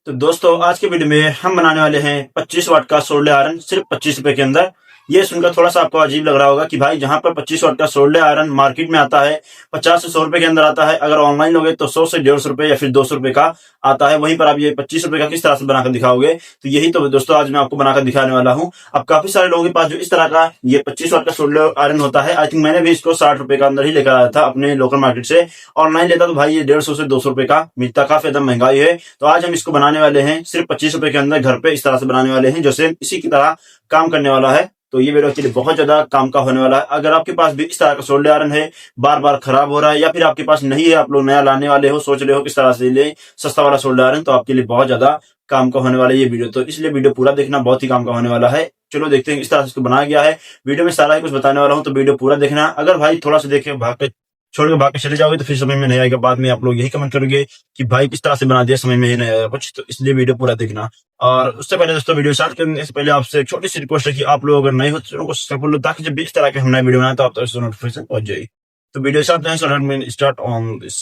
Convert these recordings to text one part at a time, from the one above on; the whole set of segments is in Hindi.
तो दोस्तों आज के वीडियो में हम बनाने वाले हैं 25 वाट का सोल्डर आयरन सिर्फ 25 रुपए के अंदर। ये सुनकर थोड़ा सा आपको अजीब लग रहा होगा कि भाई जहां पर 25 वाट का सोल्डर आयरन मार्केट में आता है 50 से 100 रुपए के अंदर आता है, अगर ऑनलाइन लोगे तो 100 से 150 रुपए या फिर 200 रुपए का आता है, वहीं पर आप ये 25 रुपए का किस तरह से बनाकर दिखाओगे। तो यही तो दोस्तों आज मैं आपको बनाकर दिखाने वाला हूँ। अब काफी सारे लोगों के पास जो इस तरह का ये 25 वाट का सोल्डर आयरन होता है, आई थिंक मैंने भी इसको 60 रुपए का अंदर ही लेकर आया था अपने लोकल मार्केट से। ऑनलाइन लेता तो भाई ये 150 से 200 रुपए का मिलता, काफी ज्यादा महंगाई है। तो आज हम इसको बनाने वाले हैं सिर्फ 25 रुपए के अंदर, घर पे इस तरह से बनाने वाले हैं जो सेम इसी की तरह काम करने वाला है। तो ये वीडियो एक्चुअली बहुत ज्यादा काम का होने वाला है। अगर आपके पास भी इस तरह का सोल्डर आयरन है, बार बार खराब हो रहा है, या फिर आपके पास नहीं है, आप लोग नया लाने वाले हो, सोच रहे हो किस तरह से ले सस्ता वाला सोल्डर आयरन, तो आपके लिए बहुत ज्यादा काम का होने वाला है ये वीडियो। तो इसलिए वीडियो पूरा देखना, बहुत ही काम का होने वाला है। चलो देखते हैं इस तरह से इसको बनाया गया है। वीडियो में सारा ही कुछ बताने वाला हूँ, तो वीडियो पूरा देखना। अगर भाई थोड़ा सा देखे छोड़ के भाग के चले जाओगे तो फिर समझ में नहीं आएगा। बाद में आप लोग यही कमेंट करोगे कि भाई किस तरह से बना दिया, समझ में ही नहीं आया कुछ। तो इसलिए वीडियो पूरा देखना। और उससे पहले दोस्तों वीडियो स्टार्ट करने से पहले आपसे एक छोटी सी रिक्वेस्ट है कि आप लोग अगर नए हो तो चैनल को सब्सक्राइब कर लो, ताकि जब भी इस तरह के हम नए वीडियो बनाए तो आप तक नोटिफिकेशन पहुंच जाए। तो वीडियो स्टार्ट ऑन दिस।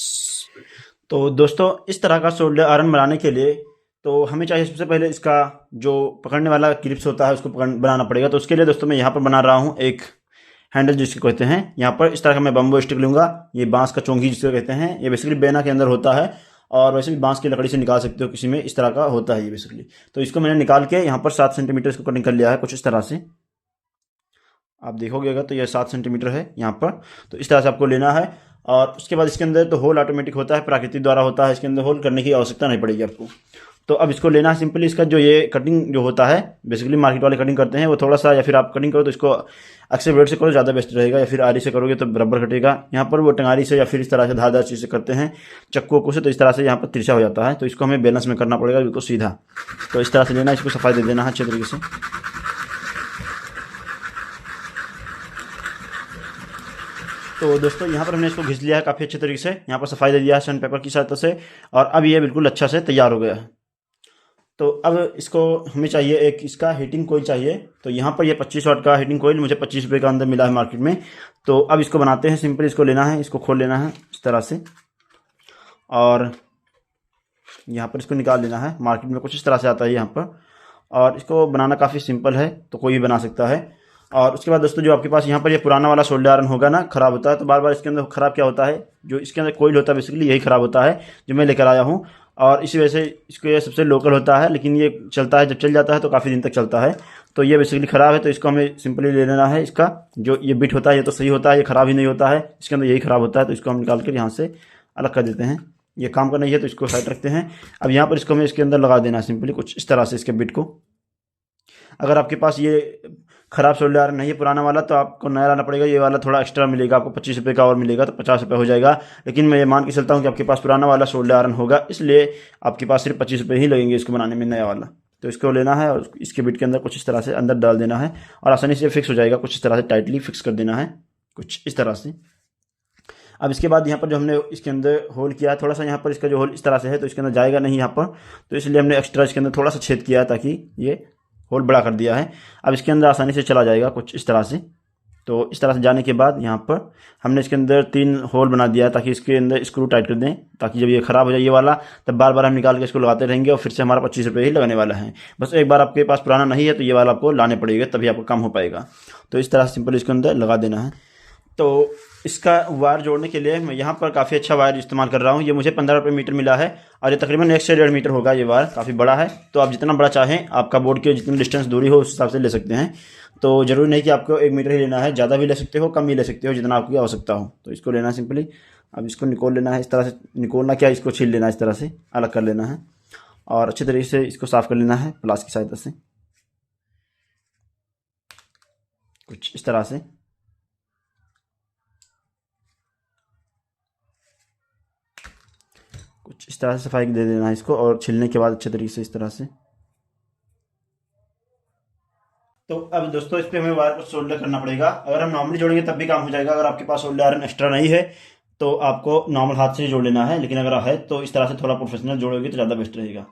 तो दोस्तों इस तरह का सोल्डर आयरन बनाने के लिए तो हमें चाहिए सबसे पहले इसका जो पकड़ने वाला क्लिप्स होता है उसको बनाना पड़ेगा। तो उसके लिए दोस्तों मैं यहाँ पर बना रहा हूँ एक हैंडल जिसको कहते हैं। यहाँ पर इस तरह का मैं बम्बो स्टिक लूंगा, ये बांस का चोंगी जिसको कहते हैं। ये बेसिकली बेना के अंदर होता है, और वैसे भी बांस की लकड़ी से निकाल सकते हो, किसी में इस तरह का होता है ये बेसिकली। तो इसको मैंने निकाल के यहाँ पर 7 सेंटीमीटर इसको कटिंग कर लिया है कुछ इस तरह से। आप देखोगे अगर तो ये 7 सेंटीमीटर है यहाँ पर। तो इस तरह से आपको लेना है। और उसके बाद इसके अंदर तो होल ऑटोमेटिक होता है, प्राकृतिक द्वारा होता है, इसके अंदर होल करने की आवश्यकता नहीं पड़ेगी आपको। तो अब इसको लेना है सिंपली। इसका जो ये कटिंग जो होता है, बेसिकली मार्केट वाले कटिंग करते हैं, वो थोड़ा सा, या फिर आप कटिंग करो तो इसको अक्सर ब्लेड से करो ज़्यादा बेस्ट रहेगा, या फिर आरी से करोगे तो बराबर कटेगा। यहाँ पर वो टंगारी से या फिर इस तरह से धारदार चीज़ से करते हैं, चक्कू से, तो इस तरह से यहाँ पर तिरछा हो जाता है। तो इसको हमें बैलेंस में करना पड़ेगा बिल्कुल सीधा। तो इस तरह से लेना, इसको सफाई दे देना है अच्छे तरीके से। तो दोस्तों यहाँ पर हमने इसको घिस लिया है काफ़ी अच्छे तरीके से, यहाँ पर सफाई दे दिया है सैंड पेपर की सहायता से, और अब ये बिल्कुल अच्छा से तैयार हो गया है। तो अब इसको हमें चाहिए एक इसका हीटिंग कोयल चाहिए। तो यहाँ पर ये 25 वाट का हीटिंग कोयल मुझे 25 रुपये का अंदर मिला है मार्केट में। तो अब इसको बनाते हैं सिंपल। इसको लेना है, इसको खोल लेना है इस तरह से, और यहाँ पर इसको निकाल लेना है। मार्केट में कुछ इस तरह से आता है यहाँ पर, और इसको बनाना काफ़ी सिंपल है, तो कोई भी बना सकता है। और उसके बाद दोस्तों जो आपके पास यहाँ पर ये पुराना वाला सोल्डर आयरन होगा ना, ख़राब होता है, तो बार बार इसके अंदर ख़राब क्या होता है, जो इसके अंदर कोयल होता है बेसिकली यही ख़राब होता है जो मैं लेकर आया हूँ। और इसी वजह से इसको ये सबसे लोकल होता है, लेकिन ये चलता है, जब चल जाता है तो काफ़ी दिन तक चलता है। तो ये बेसिकली ख़राब है, तो इसको हमें सिंपली ले लेना है। इसका जो ये बिट होता है ये तो सही होता है, ये ख़राब ही नहीं होता है, इसके अंदर यही ख़राब होता है। तो इसको हम निकाल कर यहाँ से अलग कर देते हैं। ये काम का नहीं है तो इसको साइड रखते हैं। अब यहाँ पर इसको हमें इसके अंदर लगा देना है सिंपली कुछ इस तरह से इसके बिट को। अगर आपके पास ये ख़राब सोल्डर आयरन नहीं है पुराना वाला, तो आपको नया लाना पड़ेगा। ये वाला थोड़ा एक्स्ट्रा मिलेगा आपको, 25 रुपये का और मिलेगा, तो 50 रुपये हो जाएगा। लेकिन मैं ये मान के चलता हूँ कि आपके पास पुराना वाला सोल्डर आयरन होगा, इसलिए आपके पास सिर्फ 25 रुपये ही लगेंगे इसको बनाने में, नया वाला। तो इसको लेना है और इसके बिट के अंदर कुछ इस तरह से अंदर डाल देना है, और आसानी से फिक्स हो जाएगा। कुछ इस तरह से टाइटली फिक्स कर देना है कुछ इस तरह से। अब इसके बाद यहाँ पर जो हमने इसके अंदर होल किया है, थोड़ा सा यहाँ पर इसका जो होल इस तरह से है, तो इसके अंदर जाएगा नहीं यहाँ पर, तो इसलिए हमने एक्स्ट्रा इसके अंदर थोड़ा सा छेद किया है, ताकि ये होल बड़ा कर दिया है। अब इसके अंदर आसानी से चला जाएगा कुछ इस तरह से। तो इस तरह से जाने के बाद यहाँ पर हमने इसके अंदर 3 होल बना दिया है, ताकि इसके अंदर स्क्रू टाइट कर दें, ताकि जब ये ख़राब हो जाए ये वाला, तब बार बार हम निकाल के इसको लगाते रहेंगे, और फिर से हमारा 25 रुपये ही लगने वाला है। बस एक बार आपके पास पुराना नहीं है तो ये वाला आपको लाने पड़ेगा, तभी आपको काम हो पाएगा। तो इस तरह से सिंपल इसके अंदर लगा देना है। तो इसका वायर जोड़ने के लिए मैं यहाँ पर काफ़ी अच्छा वायर इस्तेमाल कर रहा हूँ। ये मुझे 15 रुपये मीटर मिला है, और ये तकरीबन 1 से 1.5 मीटर होगा। ये वायर काफ़ी बड़ा है, तो आप जितना बड़ा चाहें, आपका बोर्ड के जितनी डिस्टेंस दूरी हो उस हिसाब से ले सकते हैं। तो ज़रूरी नहीं कि आपको 1 मीटर ही लेना है, ज़्यादा भी ले सकते हो, कम भी ले सकते हो, जितना आपकी आवश्यकता हो। तो इसको लेना है सिंपली। अब इसको निकोल लेना है इस तरह से, निकोलना क्या, इसको छील लेना है इस तरह से, अलग कर लेना है, और अच्छे तरीके से इसको साफ़ कर लेना है प्लास की सहायता से कुछ इस तरह से। कुछ इस तरह से सफाई दे देना है इसको, और छिलने के बाद अच्छे तरीके से इस तरह से। तो अब दोस्तों इस पे हमें वायर को सोल्डर करना पड़ेगा। अगर हम नॉर्मली जोड़ेंगे तब भी काम हो जाएगा। अगर आपके पास सोल्डर आयरन एक्स्ट्रा नहीं है तो आपको नॉर्मल हाथ से ही जोड़ लेना है, लेकिन अगर है तो इस तरह से थोड़ा प्रोफेशनल जोड़ोगे तो ज़्यादा बेस्ट रहेगा।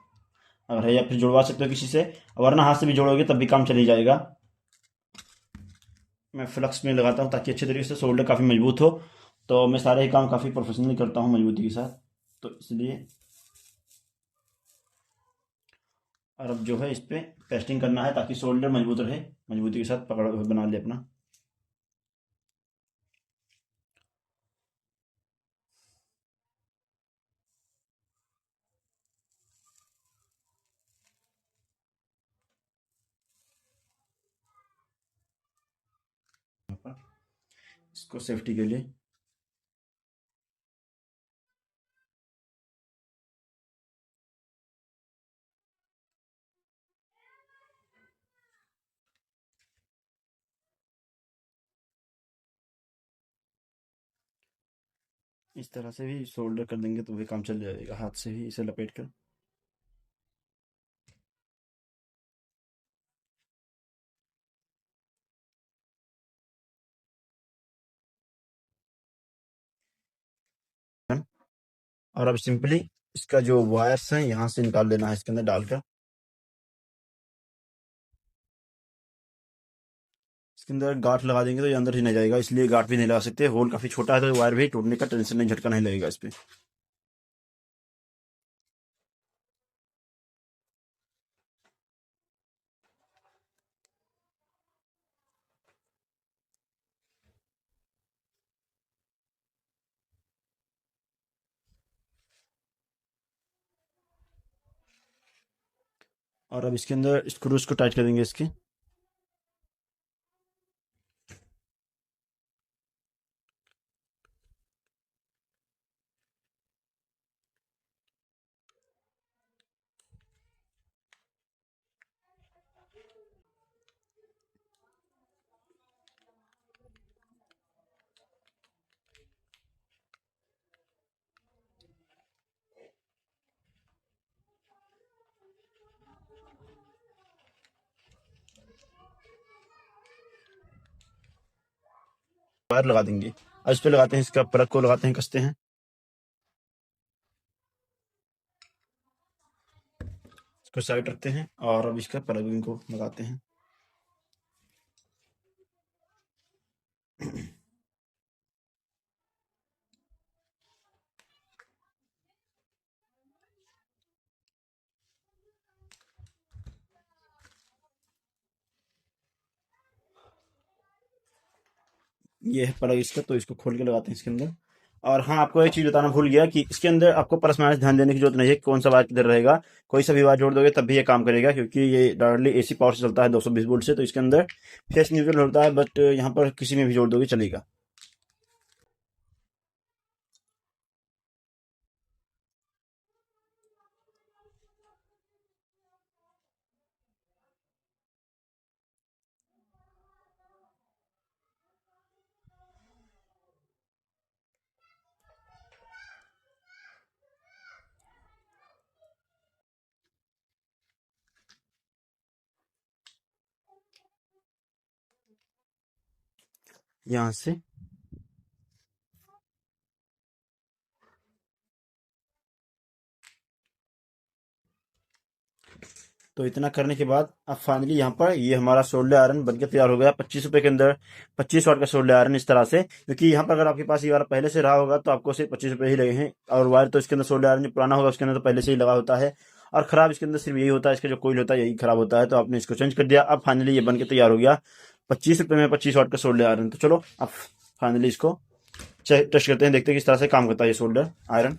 अगर है या फिर जुड़वा सकते हो किसी से, वरना हाथ से भी जोड़ोगे तब भी काम चल ही जाएगा। मैं फ्लक्स में लगाता हूँ ताकि अच्छे तरीके से सोल्डर काफ़ी मजबूत हो। तो मैं सारे ही काम काफ़ी प्रोफेशनली करता हूँ मजबूती के साथ, तो इसलिए और अब जो है इस पे पेस्टिंग करना है ताकि शोल्डर मजबूत रहे, मजबूती के साथ पकड़ बना ले अपना। यहाँ पर इसको सेफ्टी के लिए इस तरह से भी शोल्डर कर देंगे तो भी काम चल जाएगा, हाथ से ही इसे लपेट कर। और अब सिंपली इसका जो वायर्स हैं यहाँ से निकाल लेना है इसके अंदर डालकर। इसके अंदर गांठ लगा देंगे तो ये अंदर ही नहीं जाएगा, इसलिए गांठ भी नहीं लगा सकते, होल काफी छोटा है तो वायर भी टूटने का टेंशन नहीं, झटका नहीं लगेगा इस पे। और अब इसके अंदर स्क्रूज को टाइट कर देंगे इसके। वायर लगा देंगे। अब इस पे लगाते हैं, इसका प्लग को लगाते हैं, कसते हैं, इसको साइड रखते हैं और अब इसका प्लग को लगाते हैं। ये है प्लग इसका, तो इसको खोल के लगाते हैं इसके अंदर। और हाँ, आपको एक चीज बताना भूल गया कि इसके अंदर आपको प्लस माइनस ध्यान देने की जरूरत नहीं है कि कौन सा वायर किधर रहेगा। कोई सा भी वायर जोड़ दोगे तब भी ये काम करेगा, क्योंकि ये डायरेक्टली एसी पावर से चलता है 220 वोल्ट से, तो इसके अंदर फेस न्यूट्रल होता है, बट यहाँ पर किसी में भी जोड़ दोगे चलेगा। यहाँ से तो इतना करने के बाद अब फाइनली यहाँ पर ये हमारा सोल्डर आयरन बनकर तैयार हो गया 25 रुपए के अंदर। 25 वाट का सोल्डर आयरन इस तरह से, क्योंकि यहाँ पर अगर आपके पास ये वाला पहले से रहा होगा तो आपको सिर्फ 25 रुपए ही लगे हैं, और वायर तो इसके अंदर सोल्डर आयरन जो पुराना होगा उसके अंदर तो पहले से ही लगा होता है। और खराब इसके अंदर सिर्फ यही होता है, इसका जो कोईल होता है यही खराब होता है, तो आपने इसको चेंज कर दिया। अब फाइनली ये बन के तैयार हो गया 25 रुपए में 25 वाट का सोल्डर आयरन। तो चलो अब फाइनली इसको टेस्ट करते हैं, देखते हैं किस तरह से काम करता है ये सोल्डर आयरन।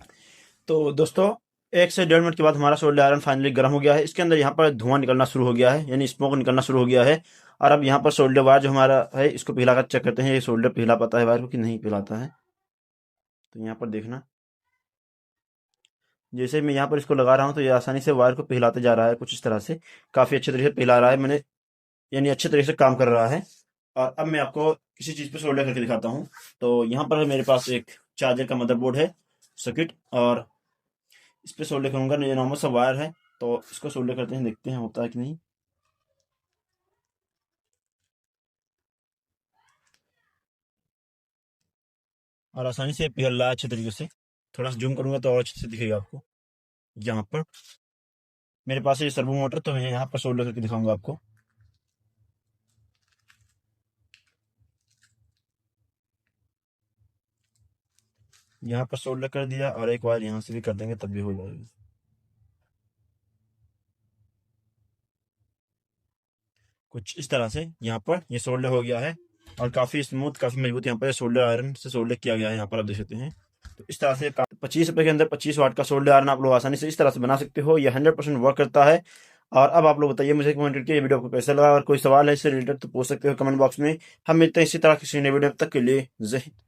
तो दोस्तों 1 से 1.5 मिनट के बाद हमारा सोल्डर आयरन फाइनली गर्म हो गया है। इसके अंदर यहाँ पर धुआं निकलना शुरू हो गया है, यानी स्मोक निकलना शुरू हो गया है। और अब यहाँ पर सोल्डर वायर जो हमारा है इसको पिघला कर चेक करते हैं, ये सोल्डर पिघला पाता है वायर को कि नहीं पिघलाता है। तो यहाँ पर देखना, जैसे मैं यहाँ पर इसको लगा रहा हूँ तो ये आसानी से वायर को पिघलाते जा रहा है, कुछ इस तरह से काफ़ी अच्छे तरीके से पिघला रहा है मैंने, यानी अच्छे तरीके से काम कर रहा है। और अब मैं आपको किसी चीज़ पे सोल्डर करके दिखाता हूँ। तो यहाँ पर मेरे पास एक चार्जर का मदरबोर्ड है, सर्किट, और इस पे सोल्डर करूंगा। ये नॉर्मल सा वायर है, तो इसको सोल्डर करते हैं, देखते हैं होता है कि नहीं। और आसानी से पिघल रहा है अच्छे तरीके से। थोड़ा सा जूम करूंगा तो और अच्छे से दिखेगा आपको। यहाँ पर मेरे पास ये सर्वो मोटर, तो मैं यहाँ पर सोल्डर करके दिखाऊंगा आपको। यहाँ पर सोल्डर कर दिया और एक वायर यहाँ से भी कर देंगे तब भी हो जाएगा। कुछ इस तरह से यहाँ पर ये सोल्डर हो गया है और काफ़ी स्मूथ, काफ़ी मजबूत यहाँ पर सोल्डर आयरन से सोल्डर किया गया है। यहाँ पर आप देख सकते हैं। तो इस तरह से 25 रुपये के अंदर 25 वाट का सोल्डर आयरन आप लोग आसानी से इस तरह से बना सकते हो। ये 100% वर्क करता है। और अब आप लोग बताइए मुझे कमेंट करके ये वीडियो आपको कैसा लगा। और कोई सवाल है इससे रिलेटेड तो पूछ सकते हो कमेंट बॉक्स में। हम मिलते हैं इसी तरह किसी नए वीडियो, तक के लिए जय हिंद।